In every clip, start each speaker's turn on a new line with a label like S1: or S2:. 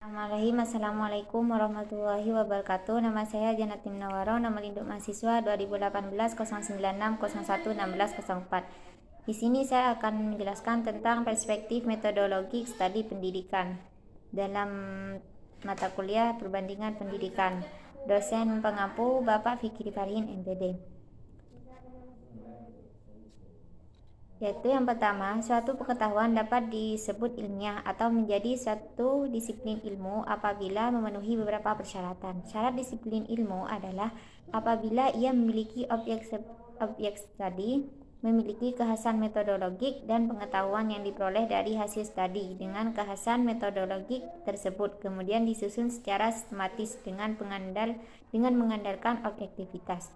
S1: Bismillahirrahmanirrahim. Assalamualaikum warahmatullahi wabarakatuh. Nama saya Janatin Nawaro, nomor induk mahasiswa 2018 096 01 16 04. Di sini saya akan menjelaskan tentang perspektif metodologi studi pendidikan dalam mata kuliah perbandingan pendidikan. Dosen pengampu Bapak Fikri Farhin MPD. Yaitu yang pertama, suatu pengetahuan dapat disebut ilmiah atau menjadi suatu disiplin ilmu apabila memenuhi beberapa persyaratan. Syarat disiplin ilmu adalah apabila ia memiliki objek studi, memiliki kekhasan metodologik dan pengetahuan yang diperoleh dari hasil studi dengan kekhasan metodologik tersebut kemudian disusun secara sistematis dengan mengandalkan objektivitas.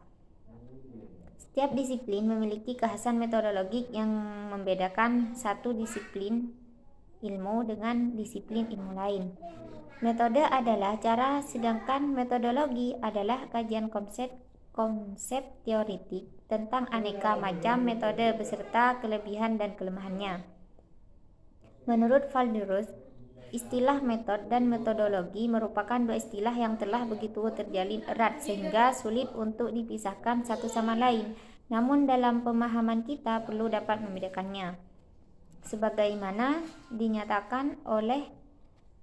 S1: Setiap disiplin memiliki kekhasan metodologik yang membedakan satu disiplin ilmu dengan disiplin ilmu lain. Metode adalah cara, sedangkan metodologi adalah kajian konsep teoritik tentang aneka macam metode beserta kelebihan dan kelemahannya. Menurut Valderus, istilah metode dan metodologi merupakan dua istilah yang telah begitu terjalin erat sehingga sulit untuk dipisahkan satu sama lain. Namun dalam pemahaman kita perlu dapat membedakannya. Sebagaimana dinyatakan oleh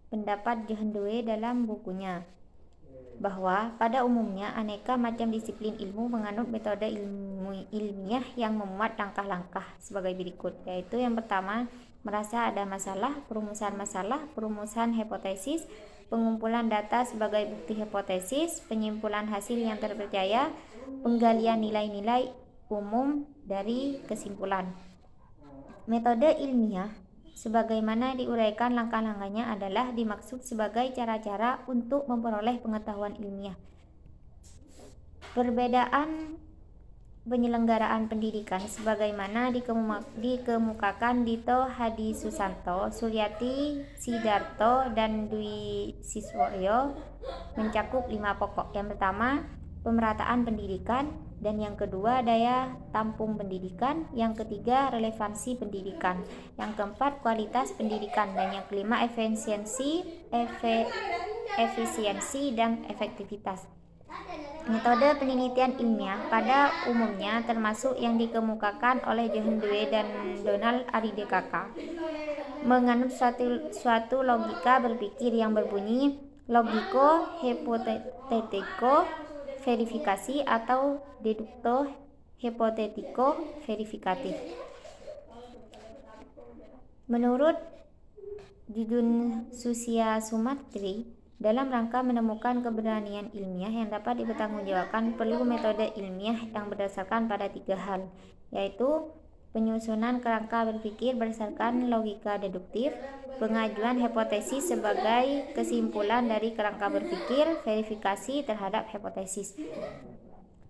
S1: pendapat John Dewey dalam bukunya, bahwa pada umumnya aneka macam disiplin ilmu menganut metode ilmiah yang memuat langkah-langkah sebagai berikut, yaitu yang pertama, merasa ada masalah, perumusan hipotesis, pengumpulan data sebagai bukti hipotesis, penyimpulan hasil yang terpercaya, penggalian nilai-nilai umum dari kesimpulan. Metode ilmiah sebagaimana diuraikan langkah-langkahnya adalah dimaksud sebagai cara-cara untuk memperoleh pengetahuan ilmiah. Perbedaan penyelenggaraan pendidikan sebagaimana dikemukakan Dito Hadi Susanto, Suryati Sidarto, dan Dwi Siswoyo mencakup 5 pokok. Yang pertama, pemerataan pendidikan, dan yang kedua, daya tampung pendidikan, yang ketiga, relevansi pendidikan, yang keempat, kualitas pendidikan, dan yang kelima, efisiensi dan efektivitas. Metode penelitian ilmiah pada umumnya termasuk yang dikemukakan oleh John Dewey dan Donald Aridekaka menganut suatu logika berpikir yang berbunyi logiko hipotetiko verifikasi atau dedukto hipotetiko verifikatif. Menurut Judun Susia Sumatri, dalam rangka menemukan keberanian ilmiah yang dapat dipertanggungjawabkan perlu metode ilmiah yang berdasarkan pada 3 hal, yaitu penyusunan kerangka berpikir berdasarkan logika deduktif, pengajuan hipotesis sebagai kesimpulan dari kerangka berpikir, verifikasi terhadap hipotesis.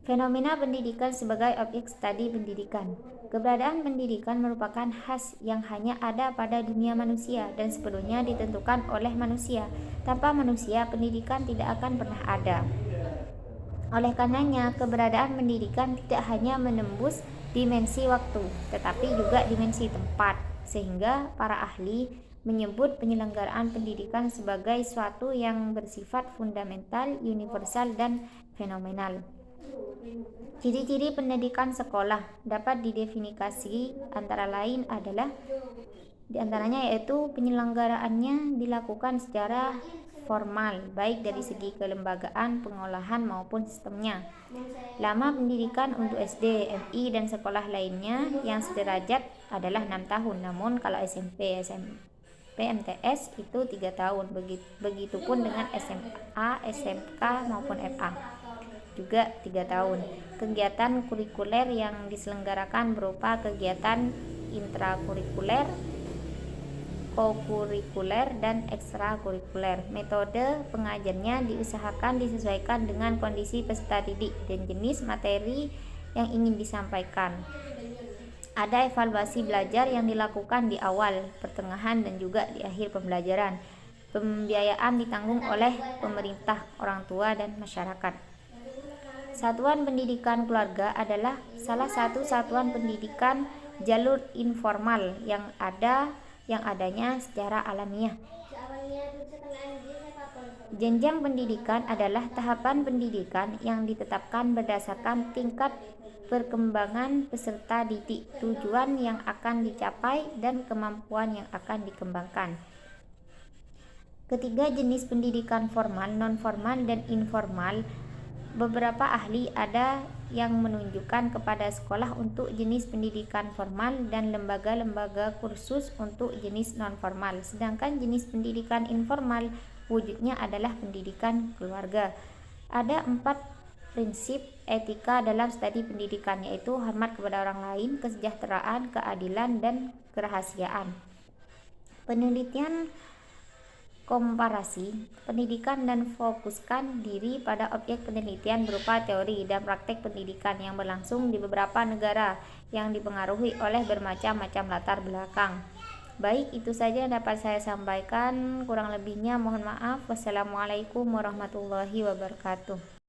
S1: Fenomena pendidikan sebagai objek studi pendidikan. Keberadaan pendidikan merupakan khas yang hanya ada pada dunia manusia dan sepenuhnya ditentukan oleh manusia. Tanpa manusia, pendidikan tidak akan pernah ada. Oleh karenanya, keberadaan pendidikan tidak hanya menembus dimensi waktu, tetapi juga dimensi tempat, sehingga para ahli menyebut penyelenggaraan pendidikan sebagai suatu yang bersifat fundamental, universal, dan fenomenal. Ciri-ciri pendidikan sekolah dapat didefinisikan antara lain adalah diantaranya yaitu penyelenggaraannya dilakukan secara formal baik dari segi kelembagaan, pengolahan maupun sistemnya. Lama pendidikan untuk SD, MI dan sekolah lainnya yang sederajat adalah 6 tahun. Namun kalau SMP, MTS itu 3 tahun. Begitupun dengan SMA, SMK maupun FA. Juga 3 tahun. Kegiatan kurikuler yang diselenggarakan berupa kegiatan intrakurikuler, kokurikuler, dan ekstrakurikuler. Metode pengajarnya diusahakan disesuaikan dengan kondisi peserta didik dan jenis materi yang ingin disampaikan. Ada evaluasi belajar yang dilakukan di awal, pertengahan, dan juga di akhir pembelajaran. Pembiayaan ditanggung oleh pemerintah, orang tua, dan masyarakat. Satuan pendidikan keluarga adalah salah satu satuan pendidikan jalur informal yang adanya secara alamiah. Jenjang pendidikan adalah tahapan pendidikan yang ditetapkan berdasarkan tingkat perkembangan peserta didik, tujuan yang akan dicapai, dan kemampuan yang akan dikembangkan. Ketiga, jenis pendidikan formal, non-formal, dan informal. Beberapa ahli ada yang menunjukkan kepada sekolah untuk jenis pendidikan formal dan lembaga-lembaga kursus untuk jenis non-formal. Sedangkan jenis pendidikan informal wujudnya adalah pendidikan keluarga. Ada 4 prinsip etika dalam studi pendidikan, yaitu hormat kepada orang lain, kesejahteraan, keadilan, dan kerahasiaan. Penelitian komparasi pendidikan dan fokuskan diri pada objek penelitian berupa teori dan praktek pendidikan yang berlangsung di beberapa negara yang dipengaruhi oleh bermacam-macam latar belakang. Baik, itu saja yang dapat saya sampaikan. Kurang lebihnya mohon maaf. Wassalamualaikum warahmatullahi wabarakatuh.